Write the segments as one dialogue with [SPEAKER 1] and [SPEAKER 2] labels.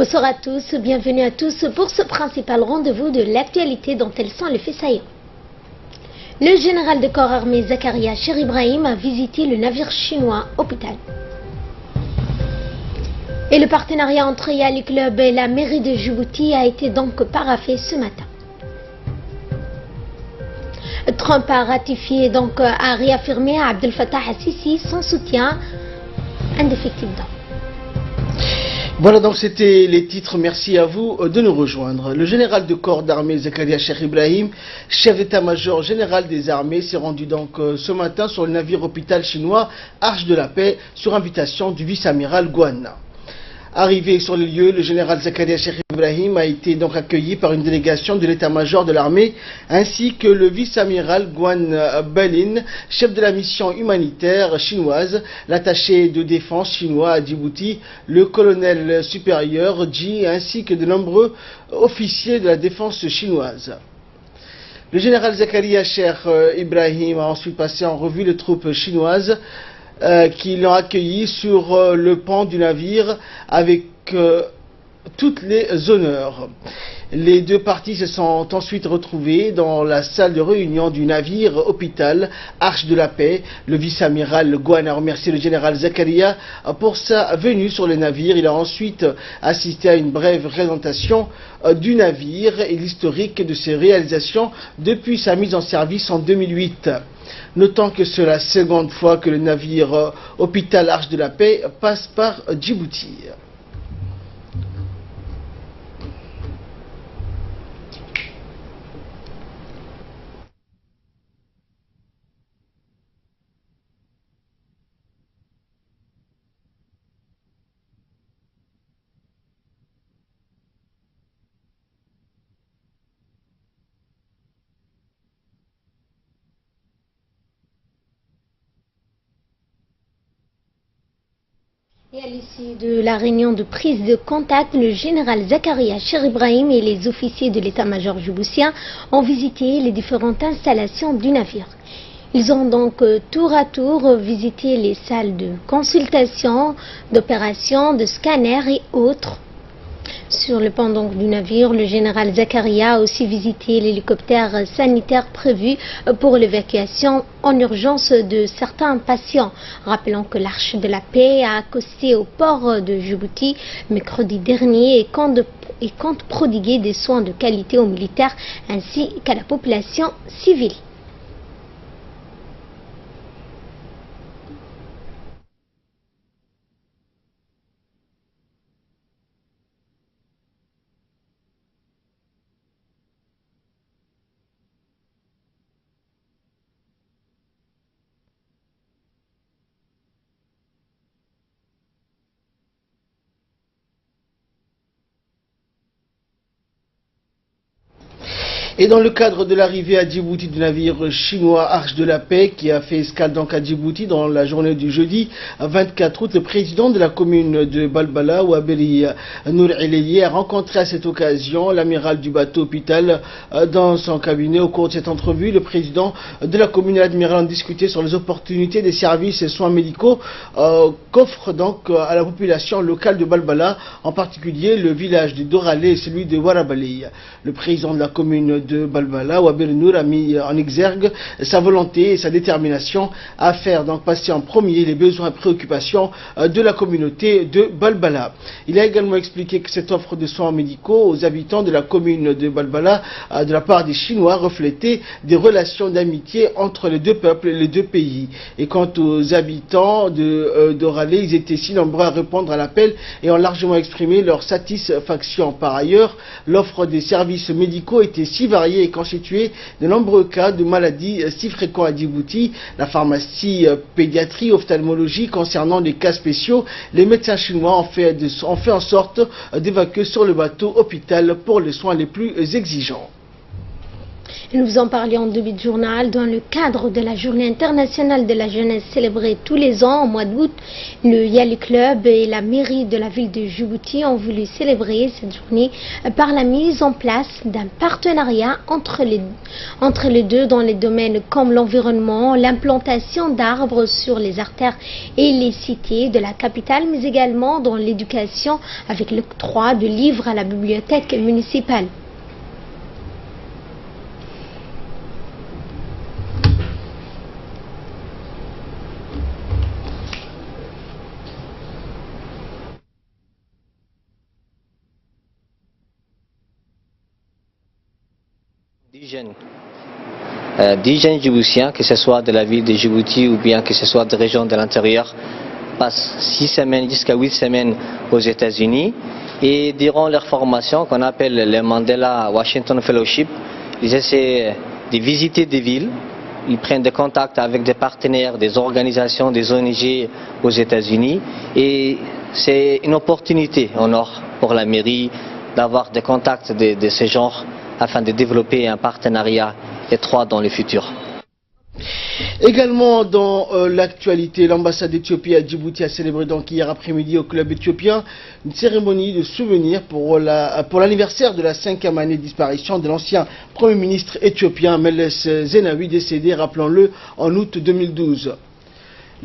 [SPEAKER 1] Bonsoir à tous, bienvenue à tous pour ce principal rendez-vous de l'actualité dont elles sont les faits saillants. Le général de corps armé Zakaria Cher Ibrahim a visité le navire chinois Hôpital. Et le partenariat entre Yali Club et la mairie de Djibouti a été donc paraphé ce matin. Trump a ratifié a réaffirmé à Abdel Fattah al-Sisi son soutien indéfectible.
[SPEAKER 2] Voilà, donc c'était les titres. Merci à vous de nous rejoindre. Le général de corps d'armée Zakaria Cher Ibrahim, chef d'état-major général des armées, s'est rendu donc ce matin sur le navire hôpital chinois Arche de la Paix sur invitation du vice-amiral Guan. Arrivé sur le lieu, le général Zakaria Cher Ibrahim a été donc accueilli par une délégation de l'état-major de l'armée ainsi que le vice-amiral Guan Balin, chef de la mission humanitaire chinoise, l'attaché de défense chinois à Djibouti, le colonel supérieur Ji ainsi que de nombreux officiers de la défense chinoise. Le général Zakaria Cher Ibrahim a ensuite passé en revue les troupes chinoises qui l'ont accueilli sur le pont du navire avec toutes les honneurs. Les deux parties se sont ensuite retrouvées dans la salle de réunion du navire hôpital Arche de la Paix. Le vice-amiral Guan a remercié le général Zakaria pour sa venue sur le navire. Il a ensuite assisté à une brève présentation du navire et l'historique de ses réalisations depuis sa mise en service en 2008. Notant que c'est la seconde fois que le navire hôpital Arche de la Paix passe par Djibouti.
[SPEAKER 1] Et à l'issue de la réunion de prise de contact, le général Zakaria Cher Ibrahim et les officiers de l'état-major djiboutien ont visité les différentes installations du navire. Ils ont donc tour à tour visité les salles de consultation, d'opération, de scanner et autres. Sur le pont du navire, le général Zakaria a aussi visité l'hélicoptère sanitaire prévu pour l'évacuation en urgence de certains patients. Rappelons que l'Arche de la Paix a accosté au port de Djibouti mercredi dernier et compte prodiguer des soins de qualité aux militaires ainsi qu'à la population civile.
[SPEAKER 2] Et dans le cadre de l'arrivée à Djibouti du navire chinois Arche de la Paix qui a fait escale donc à Djibouti dans la journée du jeudi 24 août, le président de la commune de Balbala, Ouaberi Nour Eleye, a rencontré à cette occasion l'amiral du bateau hôpital dans son cabinet. Au cours de cette entrevue, le président de la commune et l'admiral ont discuté sur les opportunités des services et soins médicaux qu'offre donc à la population locale de Balbala, en particulier le village de Doralé et celui de Warabali. Le président de la commune de Balbala, Ouaberi Nour, a mis en exergue sa volonté et sa détermination à faire donc passer en premier les besoins et préoccupations de la communauté de Balbala. Il a également expliqué que cette offre de soins médicaux aux habitants de la commune de Balbala de la part des Chinois reflétait des relations d'amitié entre les deux peuples et les deux pays. Et quant aux habitants d'Oralé, ils étaient si nombreux à répondre à l'appel et ont largement exprimé leur satisfaction. Par ailleurs, l'offre des services médicaux était si variée et constituée de nombreux cas de maladies si fréquents à Djibouti. La pharmacie, pédiatrie, ophtalmologie concernant des cas spéciaux, les médecins chinois ont fait en sorte d'évacuer sur le bateau hôpital pour les soins les plus exigeants.
[SPEAKER 1] Nous vous en parlions en début de journal. Dans le cadre de la Journée internationale de la jeunesse célébrée tous les ans au mois d'août, le Yali Club et la mairie de la ville de Djibouti ont voulu célébrer cette journée par la mise en place d'un partenariat entre les deux dans les domaines comme l'environnement, l'implantation d'arbres sur les artères et les cités de la capitale, mais également dans l'éducation avec l'octroi de livres à la bibliothèque municipale.
[SPEAKER 3] Dix jeunes djiboutiens, que ce soit de la ville de Djibouti ou bien que ce soit des régions de l'intérieur, passent 6 semaines jusqu'à 8 semaines aux États-Unis et durant leur formation qu'on appelle le Mandela Washington Fellowship, ils essaient de visiter des villes, ils prennent des contacts avec des partenaires, des organisations, des ONG aux États-Unis et c'est une opportunité en or pour la mairie d'avoir des contacts de ce genre afin de développer un partenariat étroit dans le futur.
[SPEAKER 2] Également dans l'actualité, l'ambassade d'Éthiopie à Djibouti a célébré donc hier après-midi au club éthiopien une cérémonie de souvenir pour l'anniversaire de la 5e année de disparition de l'ancien Premier ministre éthiopien Meles Zenawi, décédé, rappelons-le, en août 2012.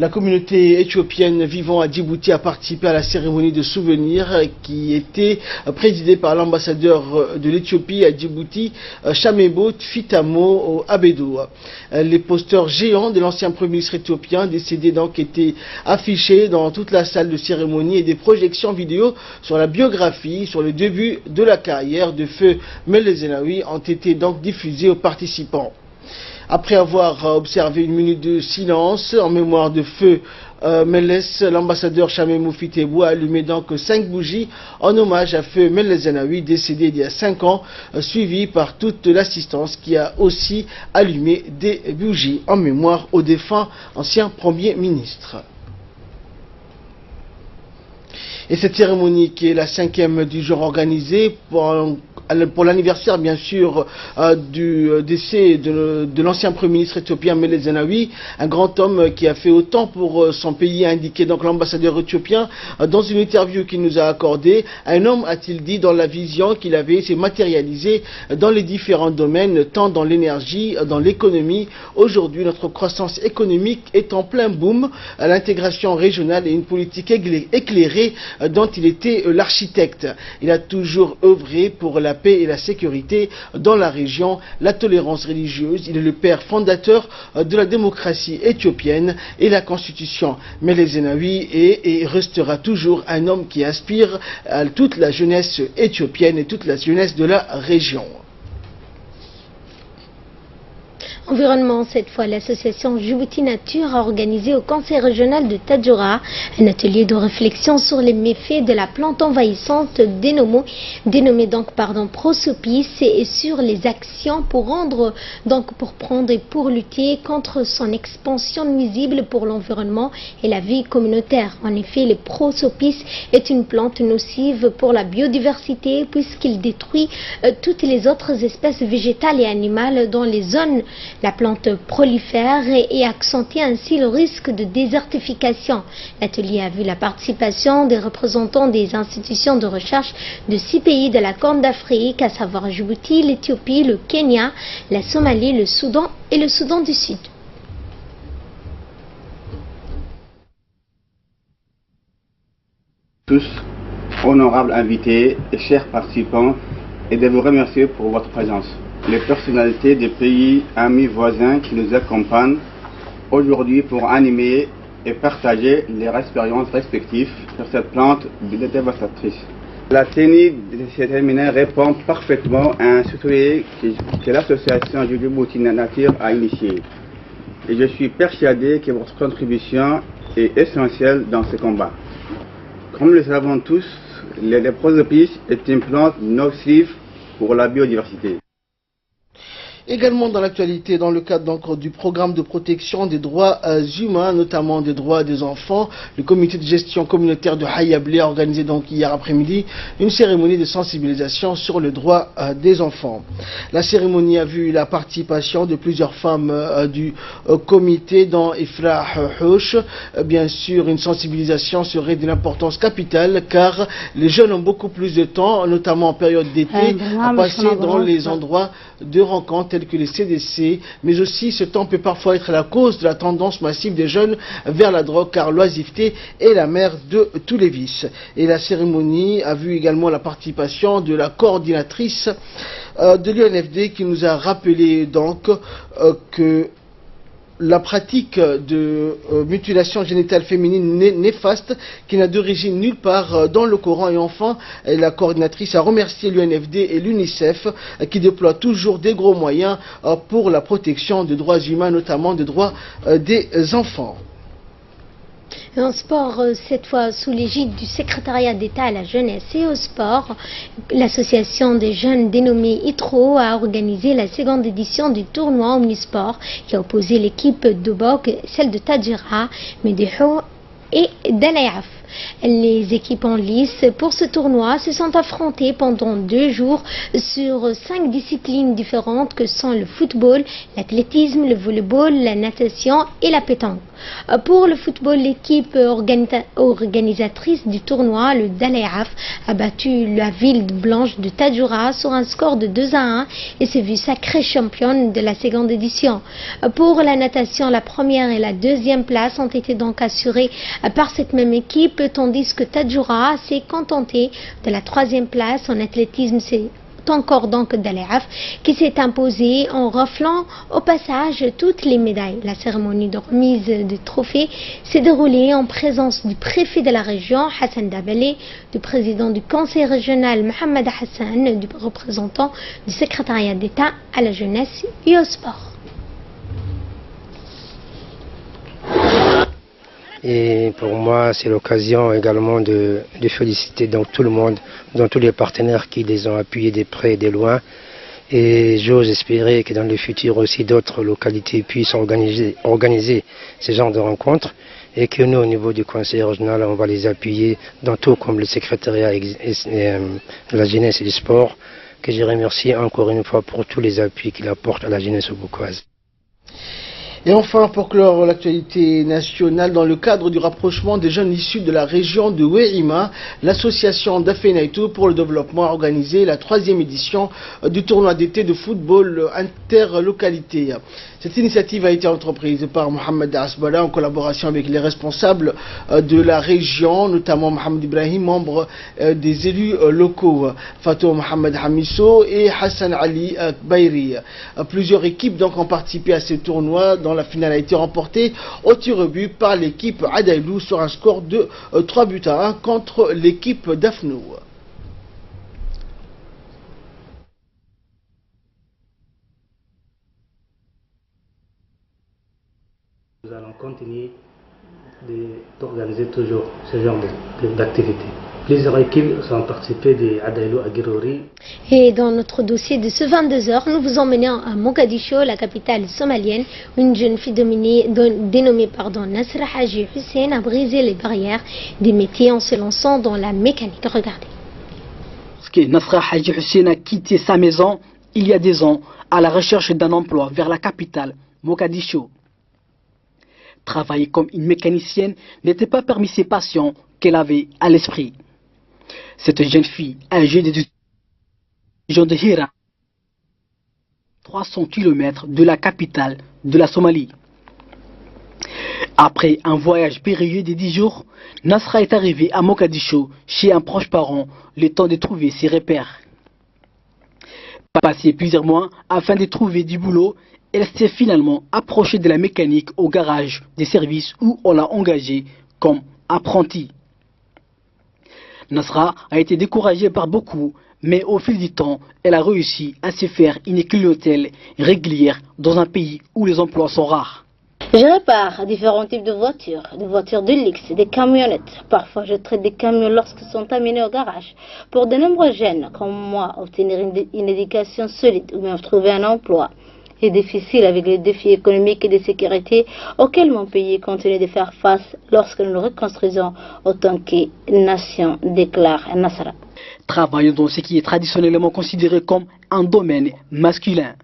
[SPEAKER 2] La communauté éthiopienne vivant à Djibouti a participé à la cérémonie de souvenir qui était présidée par l'ambassadeur de l'Éthiopie à Djibouti, Chamebo Tfitamo Abedo. Les posters géants de l'ancien Premier ministre éthiopien décédé donc étaient affichés dans toute la salle de cérémonie et des projections vidéo sur la biographie, sur le début de la carrière de feu Meles Zenawi ont été donc diffusées aux participants. Après avoir observé une minute de silence en mémoire de feu Meles, l'ambassadeur Chamemo Fitebo a allumé donc 5 bougies en hommage à feu Meles Zenawi, décédé il y a 5 ans, suivi par toute l'assistance qui a aussi allumé des bougies en mémoire au défunt ancien Premier ministre. Et cette cérémonie, qui est la 5e du genre organisée pour l'anniversaire bien sûr du décès de l'ancien Premier ministre éthiopien Meles Zenawi, un grand homme qui a fait autant pour son pays, a indiqué donc l'ambassadeur éthiopien dans une interview qu'il nous a accordée. Un homme, a-t-il dit, dans la vision qu'il avait, s'est matérialisé dans les différents domaines, tant dans l'énergie, dans l'économie. Aujourd'hui, notre croissance économique est en plein boom, l'intégration régionale et une politique éclairée dont il était l'architecte. Il a toujours œuvré pour la paix et la sécurité dans la région, la tolérance religieuse. Il est le père fondateur de la démocratie éthiopienne et la constitution. Meles Zenawi et restera toujours un homme qui inspire à toute la jeunesse éthiopienne et toute la jeunesse de la région.
[SPEAKER 1] Environnement, cette fois, l'association Djibouti Nature a organisé au conseil régional de Tadjoura un atelier de réflexion sur les méfaits de la plante envahissante dénommée Prosopis et sur les actions pour prendre et pour lutter contre son expansion nuisible pour l'environnement et la vie communautaire. En effet, le Prosopis est une plante nocive pour la biodiversité puisqu'il détruit toutes les autres espèces végétales et animales dans les zones. La plante prolifère et accentue ainsi le risque de désertification. L'atelier a vu la participation des représentants des institutions de recherche de 6 pays de la Corne d'Afrique, à savoir Djibouti, l'Éthiopie, le Kenya, la Somalie, le Soudan et le Soudan du Sud.
[SPEAKER 4] Tous, honorables invités et chers participants, et de vous remercier pour votre présence. Les personnalités des pays amis voisins qui nous accompagnent aujourd'hui pour animer et partager leurs expériences respectives sur cette plante dévastatrice. La tenue de cet séminaire répond parfaitement à un souhait que l'association Djibouti Nature a initié. Et je suis persuadé que votre contribution est essentielle dans ce combat. Comme le savons tous, le Prosopis est une plante nocive pour la biodiversité.
[SPEAKER 2] Également dans l'actualité, dans le cadre donc, du programme de protection des droits humains, notamment des droits des enfants, le comité de gestion communautaire de Hayablé a organisé donc hier après-midi une cérémonie de sensibilisation sur le droit des enfants. La cérémonie a vu la participation de plusieurs femmes du comité dans Ifrah Houch. Bien sûr, une sensibilisation serait d'une importance capitale car les jeunes ont beaucoup plus de temps, notamment en période d'été, à passer dans les endroits de rencontre tels que les CDC, mais aussi ce temps peut parfois être la cause de la tendance massive des jeunes vers la drogue, car l'oisiveté est la mère de tous les vices. Et la cérémonie a vu également la participation de la coordinatrice de l'UNFD qui nous a rappelé donc que la pratique de mutilation génitale féminine néfaste qui n'a d'origine nulle part dans le Coran. Et enfin, la coordinatrice a remercié l'UNFD et l'UNICEF qui déploient toujours des gros moyens pour la protection des droits humains, notamment des droits des enfants.
[SPEAKER 1] En sport, cette fois sous l'égide du secrétariat d'État à la jeunesse et au sport, l'association des jeunes dénommée ITRO a organisé la seconde édition du tournoi Omnisport qui a opposé l'équipe de Bok, celle de Tadjira, Médého et d'Alayaf. Les équipes en lice pour ce tournoi se sont affrontées pendant 2 jours sur 5 disciplines différentes que sont le football, l'athlétisme, le volleyball, la natation et la pétanque. Pour le football, l'équipe organisatrice du tournoi, le Dalayaf, a battu la ville blanche de Tadjoura sur un score de 2-1 et s'est vue sacrée championne de la seconde édition. Pour la natation, la première et la deuxième place ont été donc assurées par cette même équipe, tandis que Tadjoura s'est contenté de la 3e place. En athlétisme, c'est encore donc Dalayaf qui s'est imposé en raflant au passage toutes les médailles. La cérémonie de remise de trophées s'est déroulée en présence du préfet de la région Hassan Dabelé, du président du conseil régional Mohamed Hassan, du représentant du secrétariat d'État à la jeunesse et au sport.
[SPEAKER 5] Et pour moi, c'est l'occasion également de féliciter donc tout le monde, donc tous les partenaires qui les ont appuyés de près et de loin. Et j'ose espérer que dans le futur aussi d'autres localités puissent organiser ce genre de rencontres et que nous, au niveau du conseil régional, on va les appuyer dans tout, comme le secrétariat de la jeunesse et du sport, que je remercie encore une fois pour tous les appuis qu'il apporte à la jeunesse boucoise.
[SPEAKER 2] Et enfin, pour clore l'actualité nationale, dans le cadre du rapprochement des jeunes issus de la région de Wehima, l'association d'Afenaitou pour le développement a organisé la 3e édition du tournoi d'été de football interlocalité. Cette initiative a été entreprise par Mohamed Asbala en collaboration avec les responsables de la région, notamment Mohamed Ibrahim, membre des élus locaux, Fatou Mohamed Hamisso et Hassan Ali Bayri. Plusieurs équipes donc ont participé à ce tournoi dont la finale a été remportée au tir au but par l'équipe Adailou sur un score de 3-1 contre l'équipe d'Afnou.
[SPEAKER 6] Nous allons continuer d'organiser toujours ce genre d'activités. Plusieurs équipes sont participées de Adailou à Guirori.
[SPEAKER 1] Et dans notre dossier de ce 22h, nous vous emmenons à Mogadiscio, la capitale somalienne, où une jeune fille dénommée Nasra Haji Hussein a brisé les barrières des métiers en se lançant dans la mécanique. Regardez.
[SPEAKER 7] Nasra Haji Hussein a quitté sa maison il y a 10 ans à la recherche d'un emploi vers la capitale, Mogadiscio. Travailler comme une mécanicienne n'était pas parmi ses passions qu'elle avait à l'esprit. Cette jeune fille, âgée de région de Hira, 300 km de la capitale de la Somalie. Après un voyage périlleux de 10 jours, Nasra est arrivée à Mogadiscio chez un proche parent, le temps de trouver ses repères. Passé plusieurs mois afin de trouver du boulot, elle s'est finalement approchée de la mécanique au garage des services où on l'a engagée comme apprentie. Nasra a été découragée par beaucoup, mais au fil du temps, elle a réussi à se faire une clientèle régulière dans un pays où les emplois sont rares.
[SPEAKER 8] Je répare différents types de voitures de luxe, des camionnettes. Parfois, je traite des camions lorsqu'ils sont amenés au garage. Pour de nombreux jeunes comme moi, obtenir une éducation solide ou même trouver un emploi est difficile avec les défis économiques et de sécurité auxquels mon pays continue de faire face lorsque nous nous reconstruisons autant que nation, déclare Nasra.
[SPEAKER 7] Travaillons dans ce qui est traditionnellement considéré comme un domaine masculin.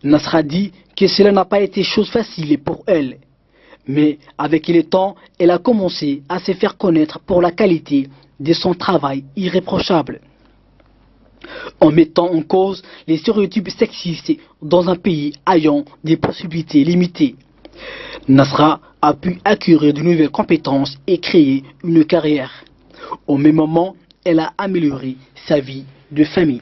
[SPEAKER 7] Nasra dit que cela n'a pas été chose facile pour elle. Mais avec le temps, elle a commencé à se faire connaître pour la qualité de son travail irréprochable. En mettant en cause les stéréotypes sexistes dans un pays ayant des possibilités limitées. Nasra a pu acquérir de nouvelles compétences et créer une carrière. Au même moment, elle a amélioré sa vie de famille.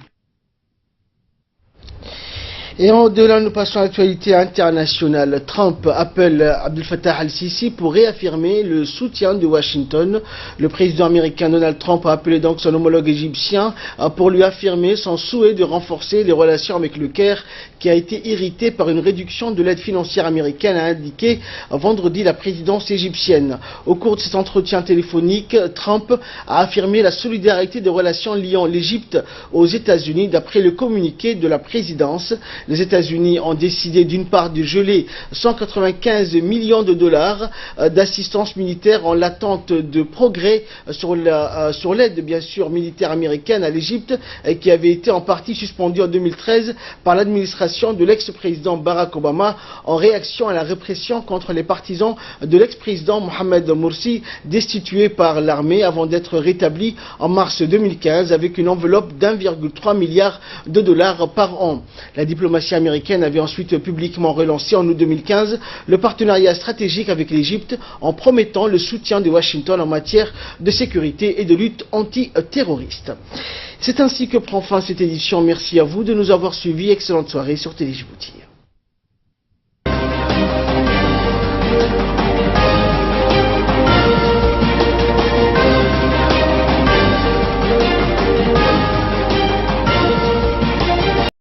[SPEAKER 2] Et au-delà, nous passons à l'actualité internationale. Trump appelle Abdel Fattah al-Sisi pour réaffirmer le soutien de Washington. Le président américain Donald Trump a appelé donc son homologue égyptien pour lui affirmer son souhait de renforcer les relations avec le Caire, qui a été irrité par une réduction de l'aide financière américaine, a indiqué vendredi la présidence égyptienne. Au cours de cet entretien téléphonique, Trump a affirmé la solidarité des relations liant l'Égypte aux États-Unis, d'après le communiqué de la présidence. Les États-Unis ont décidé d'une part de geler 195 millions de dollars d'assistance militaire en l'attente de progrès sur l'aide bien sûr militaire américaine à l'Égypte, qui avait été en partie suspendue en 2013 par l'administration de l'ex-président Barack Obama en réaction à la répression contre les partisans de l'ex-président Mohamed Morsi, destitué par l'armée avant d'être rétabli en mars 2015 avec une enveloppe d'1,3 milliard de dollars par an. La diplomatie américaine avait ensuite publiquement relancé en août 2015 le partenariat stratégique avec l'Égypte en promettant le soutien de Washington en matière de sécurité et de lutte antiterroriste. C'est ainsi que prend fin cette édition. Merci à vous de nous avoir suivis. Excellente soirée sur Télé Djibouti.